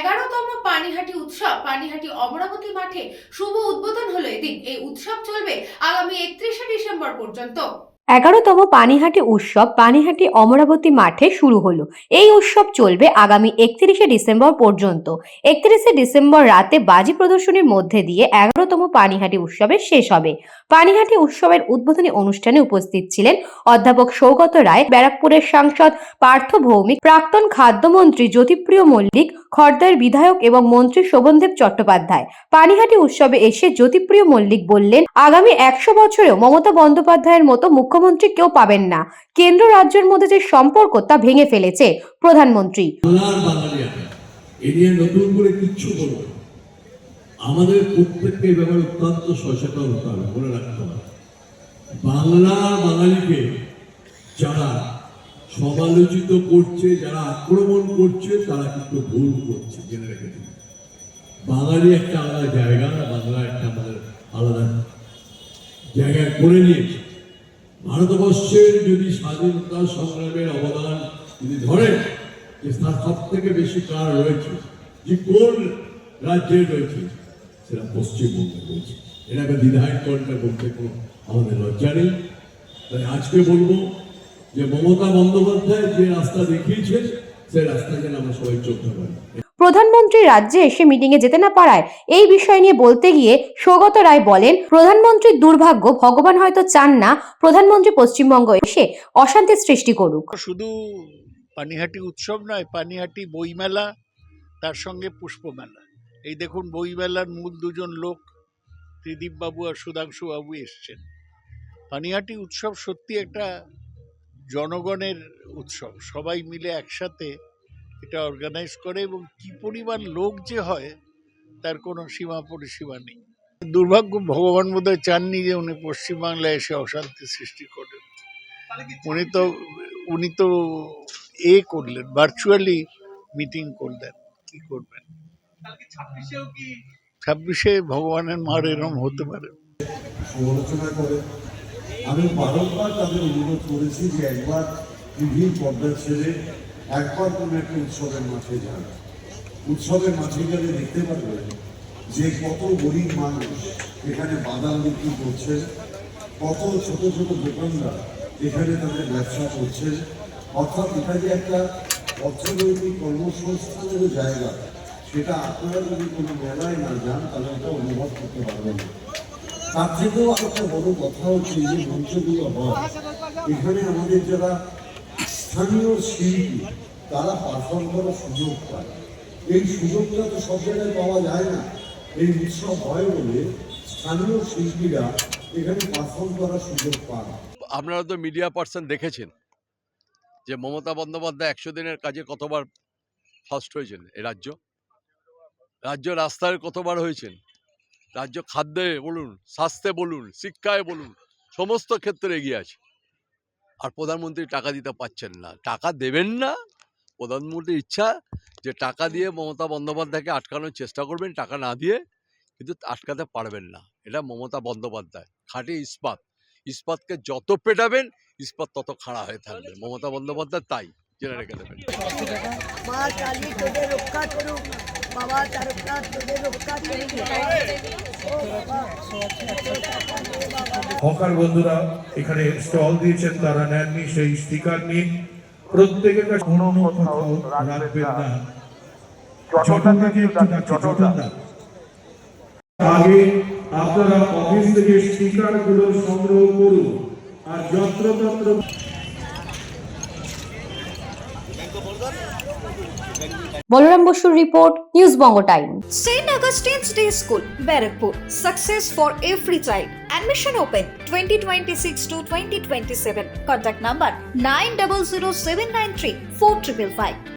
11তম পানিহাটি উৎসব পানিহাটি অমরাবতী মাঠে শুভ উদ্বোধন হলো এদিন। এই উৎসব চলবে আগামী 31শে ডিসেম্বর পর্যন্ত। 11তম পানিহাটি উৎসব পানিহাটি অমরাবতী মাঠে শুরু হলো। এই উৎসব চলবে আগামী 31শে ডিসেম্বর পর্যন্ত। 31শে ডিসেম্বর রাতে বাজি প্রদর্শনীর মধ্যে দিয়ে 11তম পানিহাটি উৎসবের শেষ হবে। পানিহাটি উৎসবের উদ্বোধনী অনুষ্ঠানে উপস্থিত ছিলেন অধ্যাপক সৌগত রায়, ব্যারাকপুরের সাংসদ পার্থ ভৌমিক, প্রাক্তন খাদ্যমন্ত্রী জ্যোতিপ্রিয় মল্লিক, খড়দার বিধায়ক এবং মন্ত্রী শোভনদেব চট্টোপাধ্যায়। পানিহাটি উৎসবে এসে জ্যোতিপ্রিয় মল্লিক বললেন, আগামী 100 বছরেও মমতা বন্দ্যোপাধ্যায়ের মতো মুখ্যমন্ত্রী কেউ পাবেন না। কেন্দ্র রাজ্যের মধ্যে যে সম্পর্ক তা ভেঙে ফেলেছে প্রধানমন্ত্রী। নতুন করে কিচ্ছু বলবো, আমাদের প্রত্যেককে ব্যাপারে অত্যন্ত সচেতন হতে হবে, মনে রাখতে হবে। বাঙালিকে যারা সমালোচিত করছে, যারা আক্রমণ করছে, তারা কিন্তু ভুল করছে, জেনে রেখে দিন। বাঙালি একটা আলাদা জায়গা, বাংলা একটা আমাদের আলাদা জায়গায় করে নিয়েছে। ভারতবর্ষের যদি স্বাধীনতা সংগ্রামের অবদান যদি ধরে, যে তার সব থেকে বেশি কার রয়েছে, যে কোন রাজ্যে রয়েছে, সেটা পশ্চিমবঙ্গে রয়েছে। এটাকে দ্বিধায়ন করতে বলতে কোনো আমাদের লজ্জা নেই। তাই আজকে বলবো যে মমতা বন্দ্যোপাধ্যায় যে রাস্তা দেখিয়েছে, সেই রাস্তা যেন আমরা সবাই চলতে পারি। প্রধানমন্ত্রী রাজ্যে এসে মিটিংয়ে যেতে না পারায় এই বিষয় নিয়ে বলতে গিয়ে সৌগত রায় বলেন, প্রধানমন্ত্রীর দুর্ভাগ্য, ভগবান হয়তো চান না প্রধানমন্ত্রী পশ্চিমবঙ্গ এসে অশান্তি সৃষ্টি করুক। শুধু পানিহাটি উৎসব নয়, পানিহাটি বইমেলা, তার সঙ্গে পুষ্পমেলা। এই দেখুন, বইমেলার মূল দুজন লোক ত্রিদীপ বাবু আর সুধাংশু বাবু এসছেন। পানিহাটি উৎসব সত্যি একটা জনগণের উৎসব, সবাই মিলে একসাথে এটা অর্গানাইজ করে, এবং কি পরিমাণ লোক যে হয় তার কোনো সীমা পরিসীমা নেই। দুর্ভাগ্য, ভগবান বোধহয় চাননি যে উনি পশ্চিমবাংলায় এসে অশান্তি সৃষ্টি করেন। উনি তো করলেন, ভার্চুয়ালি মিটিং করলেন, কি করবেন। 26শে ভগবানের মার এরম হতে পারে। সমালোচনা করে আমি বারংবার তাদের অনুরোধ করেছি যে একবার টিভির পর্দা ছেড়ে একবার কোনো একটা উৎসবের মাঠে যান। উৎসবের মাঠে গেলে দেখতে পারবেন যে কত গরিব মানুষ এখানে বাদাম বিক্রি করছেন, কত ছোট ছোট দোকানদার এখানে তাদের ব্যবসা করছেন। অর্থাৎ এটা যে একটা অর্থনৈতিক কর্মসংস্থানের জায়গা, সেটা আপনারা যদি কোনো মেলায় না যান তাহলে এটা অনুভব করতে পারবেন না। তার থেকেও একটা বড় কথা হচ্ছে যে মঞ্চগুলো হয়, এখানে আমাদের যারা স্থানীয় শিল্পী তারা পারফর্ম করার সুযোগ পায়। এই সুযোগটা তো সব জায়গায় পাওয়া যায় না। এই উৎসব হয় বলে স্থানীয় শিল্পীরা এখানে পারফর্ম করার সুযোগ পায়। আপনারা তো মিডিয়া পার্সন দেখেছেন যে মমতা বন্দ্যোপাধ্যায় 100 দিনের কাজে কতবার ফার্স্ট হয়েছেন। এই রাজ্য রাস্তায় কতবার হয়েছেন, রাজ্য খাদ্যে বলুন, স্বাস্থ্যে বলুন, শিক্ষায় বলুন, সমস্ত ক্ষেত্রে এগিয়ে আছে। আর প্রধানমন্ত্রী টাকা দিতে পারছেন না, টাকা দেবেন না। প্রধানমন্ত্রীর ইচ্ছা যে টাকা দিয়ে মমতা বন্দ্যোপাধ্যায়কে আটকানোর চেষ্টা করবেন, টাকা না দিয়ে, কিন্তু আটকাতে পারবেন না। এটা মমতা বন্দ্যোপাধ্যায়, খাঁটি ইস্পাতকে যত পেটাবেন ইস্পাত তত খাড়া হয়ে থাকবে। মমতা বন্দ্যোপাধ্যায় তাই জেনে রেখে দেবেন। হকার বন্ধুরা এখানে স্টল দিয়েছেন, তারা নেননি, সেই স্টিকার নিন। প্রত্যেকের কাছে কোনো কোথাও রাখবেন না। জটনাকে একটু ডাকছি, জটনা। আগে আপনারা অফিস থেকে স্টিকার গুলো সংগ্রহ করুন, আর যত্রতত্র। বলরাম বসুর report, news Banga time. St. Augustine's Day School, Barakpur. Success for every child. Admission open 2026 to 2027. Contact number 900793 4555.